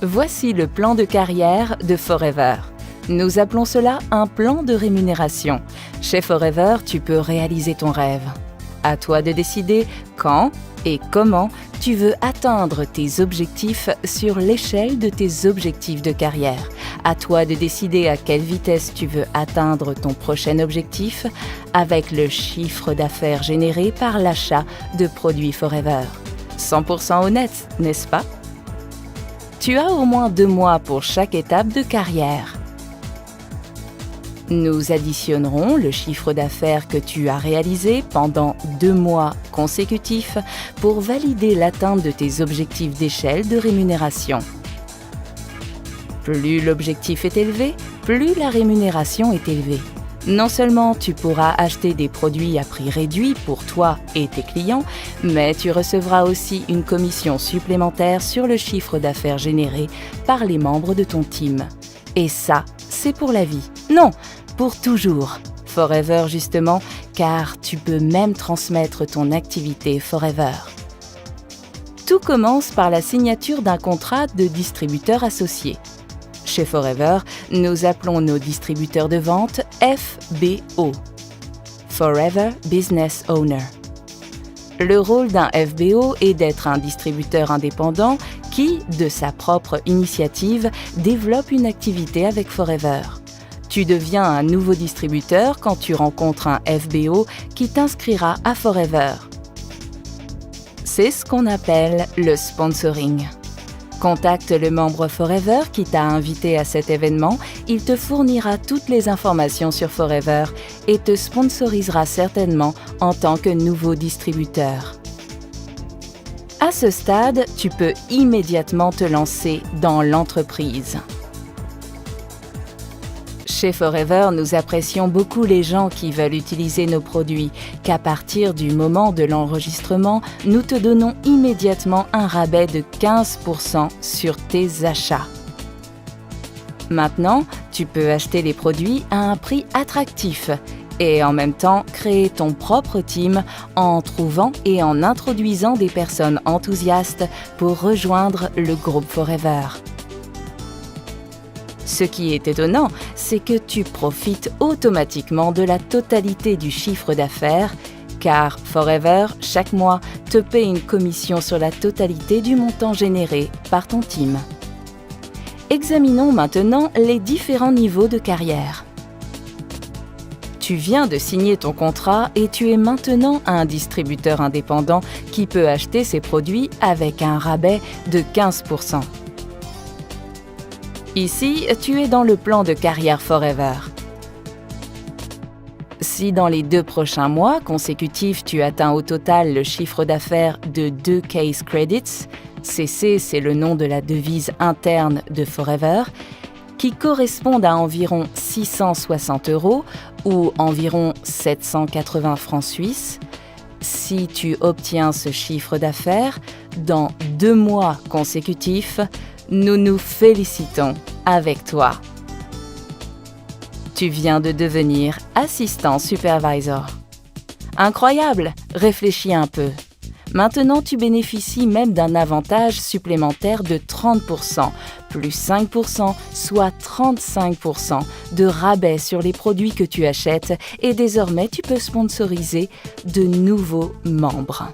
Voici le plan de carrière de Forever. Nous appelons cela un plan de rémunération. Chez Forever, tu peux réaliser ton rêve. À toi de décider quand et comment tu veux atteindre tes objectifs sur l'échelle de tes objectifs de carrière. À toi de décider à quelle vitesse tu veux atteindre ton prochain objectif avec le chiffre d'affaires généré par l'achat de produits Forever. 100% honnête, n'est-ce pas? Tu as au moins 2 mois pour chaque étape de carrière. Nous additionnerons le chiffre d'affaires que tu as réalisé pendant 2 mois consécutifs pour valider l'atteinte de tes objectifs d'échelle de rémunération. Plus l'objectif est élevé, plus la rémunération est élevée. Non seulement tu pourras acheter des produits à prix réduit pour toi et tes clients, mais tu recevras aussi une commission supplémentaire sur le chiffre d'affaires généré par les membres de ton team. Et ça, c'est pour la vie. Non, pour toujours. Forever justement, car tu peux même transmettre ton activité Forever. Tout commence par la signature d'un contrat de distributeur associé. Chez Forever, nous appelons nos distributeurs de vente FBO, Forever Business Owner. Le rôle d'un FBO est d'être un distributeur indépendant qui, de sa propre initiative, développe une activité avec Forever. Tu deviens un nouveau distributeur quand tu rencontres un FBO qui t'inscrira à Forever. C'est ce qu'on appelle le sponsoring. Contacte le membre Forever qui t'a invité à cet événement, il te fournira toutes les informations sur Forever et te sponsorisera certainement en tant que nouveau distributeur. À ce stade, tu peux immédiatement te lancer dans l'entreprise. Chez Forever, nous apprécions beaucoup les gens qui veulent utiliser nos produits, qu'à partir du moment de l'enregistrement, nous te donnons immédiatement un rabais de 15% sur tes achats. Maintenant, tu peux acheter les produits à un prix attractif et en même temps créer ton propre team en trouvant et en introduisant des personnes enthousiastes pour rejoindre le groupe Forever. Ce qui est étonnant, c'est que tu profites automatiquement de la totalité du chiffre d'affaires, car Forever, chaque mois, te paie une commission sur la totalité du montant généré par ton team. Examinons maintenant les différents niveaux de carrière. Tu viens de signer ton contrat et tu es maintenant un distributeur indépendant qui peut acheter ses produits avec un rabais de 15%. Ici, tu es dans le plan de carrière Forever. Si dans les 2 prochains mois consécutifs, tu atteins au total le chiffre d'affaires de 2 Case Credits, CC c'est le nom de la devise interne de Forever, qui correspondent à environ 660 € ou environ 780 francs suisses, si tu obtiens ce chiffre d'affaires dans 2 mois consécutifs, nous nous félicitons avec toi. Tu viens de devenir assistant supervisor. Incroyable! Réfléchis un peu. Maintenant, tu bénéficies même d'un avantage supplémentaire de 30%, plus 5%, soit 35% de rabais sur les produits que tu achètes et désormais, tu peux sponsoriser de nouveaux membres.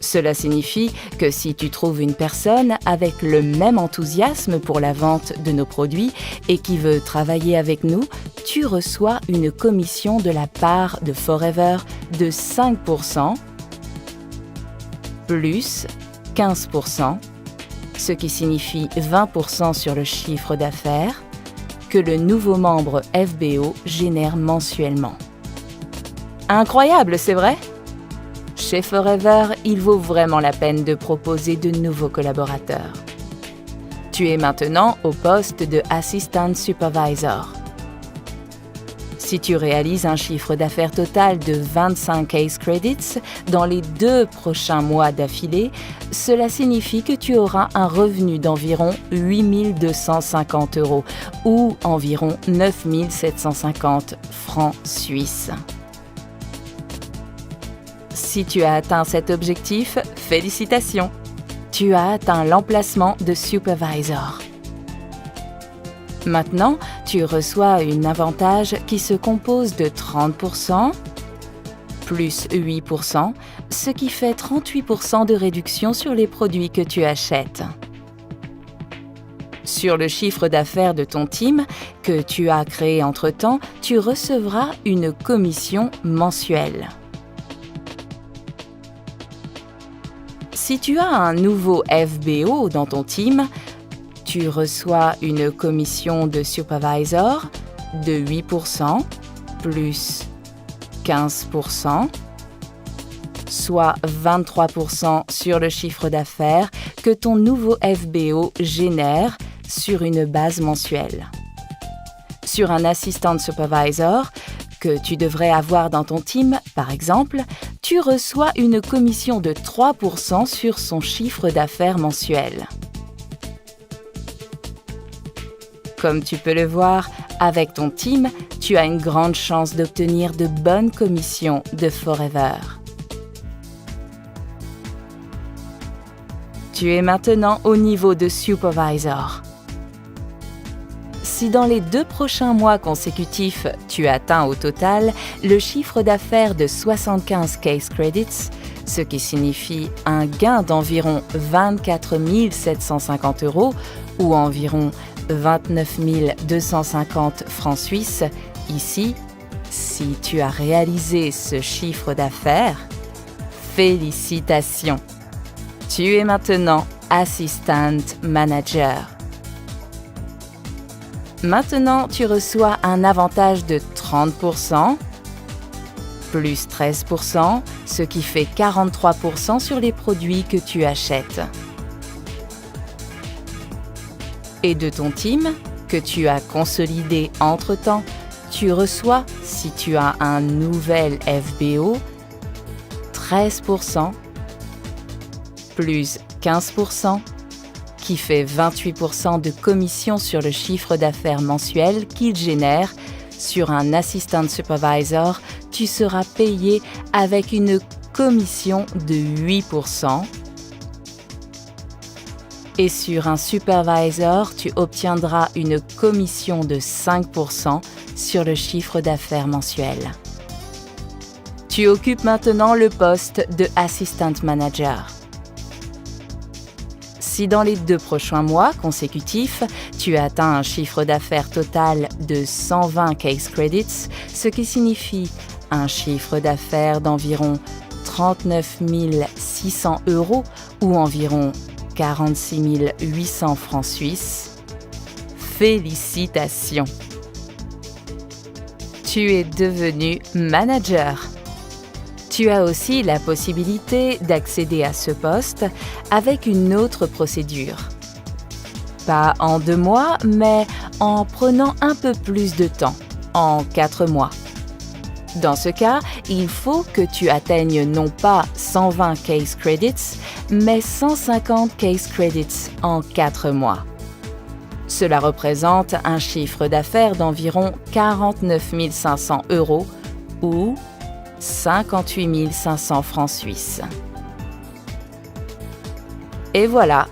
Cela signifie que si tu trouves une personne avec le même enthousiasme pour la vente de nos produits et qui veut travailler avec nous, tu reçois une commission de la part de Forever de 5%, plus 15%, ce qui signifie 20% sur le chiffre d'affaires que le nouveau membre FBO génère mensuellement. Incroyable, c'est vrai? Chez Forever, il vaut vraiment la peine de proposer de nouveaux collaborateurs. Tu es maintenant au poste de Assistant Supervisor. Si tu réalises un chiffre d'affaires total de 25 Case Credits dans les 2 prochains mois d'affilée, cela signifie que tu auras un revenu d'environ 8 250 € ou environ 9 750 francs suisses. Si tu as atteint cet objectif, félicitations! tu as atteint l'emplacement de supervisor. Maintenant, tu reçois un avantage qui se compose de 30% plus 8%, ce qui fait 38% de réduction sur les produits que tu achètes. Sur le chiffre d'affaires de ton team que tu as créé entre-temps, tu recevras une commission mensuelle. Si tu as un nouveau FBO dans ton team, tu reçois une commission de supervisor de 8% plus 15%, soit 23% sur le chiffre d'affaires que ton nouveau FBO génère sur une base mensuelle. Sur un assistant supervisor que tu devrais avoir dans ton team, par exemple, tu reçois une commission de 3% sur son chiffre d'affaires mensuel. Comme tu peux le voir, avec ton team, tu as une grande chance d'obtenir de bonnes commissions de Forever. Tu es maintenant au niveau de supervisor. Si dans les 2 prochains mois consécutifs, tu atteins au total le chiffre d'affaires de 75 case credits, ce qui signifie un gain d'environ 24 750 € ou environ 29 250 francs suisses, ici, si tu as réalisé ce chiffre d'affaires, félicitations! Tu es maintenant Assistant Manager. Maintenant, tu reçois un avantage de 30%, plus 13%, ce qui fait 43% sur les produits que tu achètes. Et de ton team, que tu as consolidé entre-temps, tu reçois, si tu as un nouvel FBO, 13%, plus 15%, qui fait 28% de commission sur le chiffre d'affaires mensuel qu'il génère. Sur un assistant supervisor, tu seras payé avec une commission de 8%. Et sur un supervisor, tu obtiendras une commission de 5% sur le chiffre d'affaires mensuel. Tu occupes maintenant le poste de Assistant Manager. Si dans les 2 prochains mois consécutifs, tu atteins un chiffre d'affaires total de 120 case credits, ce qui signifie un chiffre d'affaires d'environ 39 600 € ou environ 46 800 francs suisses, félicitations! Tu es devenu manager. Tu as aussi la possibilité d'accéder à ce poste avec une autre procédure. Pas en 2 mois, mais en prenant un peu plus de temps, en 4 mois. Dans ce cas, il faut que tu atteignes non pas 120 case credits, mais 150 case credits en 4 mois. Cela représente un chiffre d'affaires d'environ 49 500 € ou 58 500 francs suisses. Et voilà,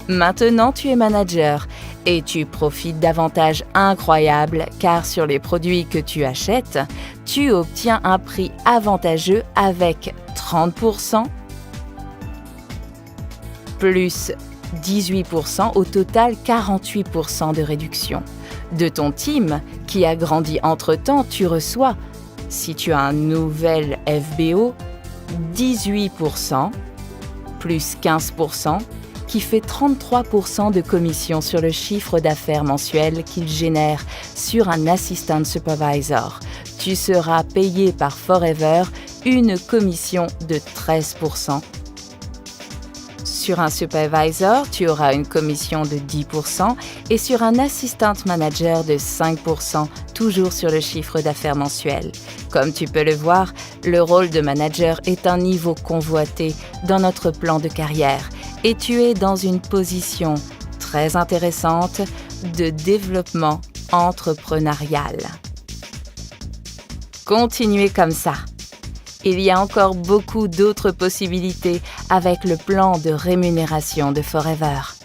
maintenant tu es manager et tu profites d'avantages incroyables car sur les produits que tu achètes, tu obtiens un prix avantageux avec 30%, plus 18%, au total 48% de réduction. De ton team qui a grandi entre-temps, tu reçois, si tu as un nouvel FBO, 18%, plus 15%, qui fait 33% de commission sur le chiffre d'affaires mensuel qu'il génère sur un assistant supervisor. Tu seras payé par Forever une commission de 13%. Sur un supervisor, tu auras une commission de 10% et sur un assistant manager de 5%, toujours sur le chiffre d'affaires mensuel. Comme tu peux le voir, le rôle de manager est un niveau convoité dans notre plan de carrière et tu es dans une position très intéressante de développement entrepreneurial. Continuez comme ça. Il y a encore beaucoup d'autres possibilités avec le plan de rémunération de Forever.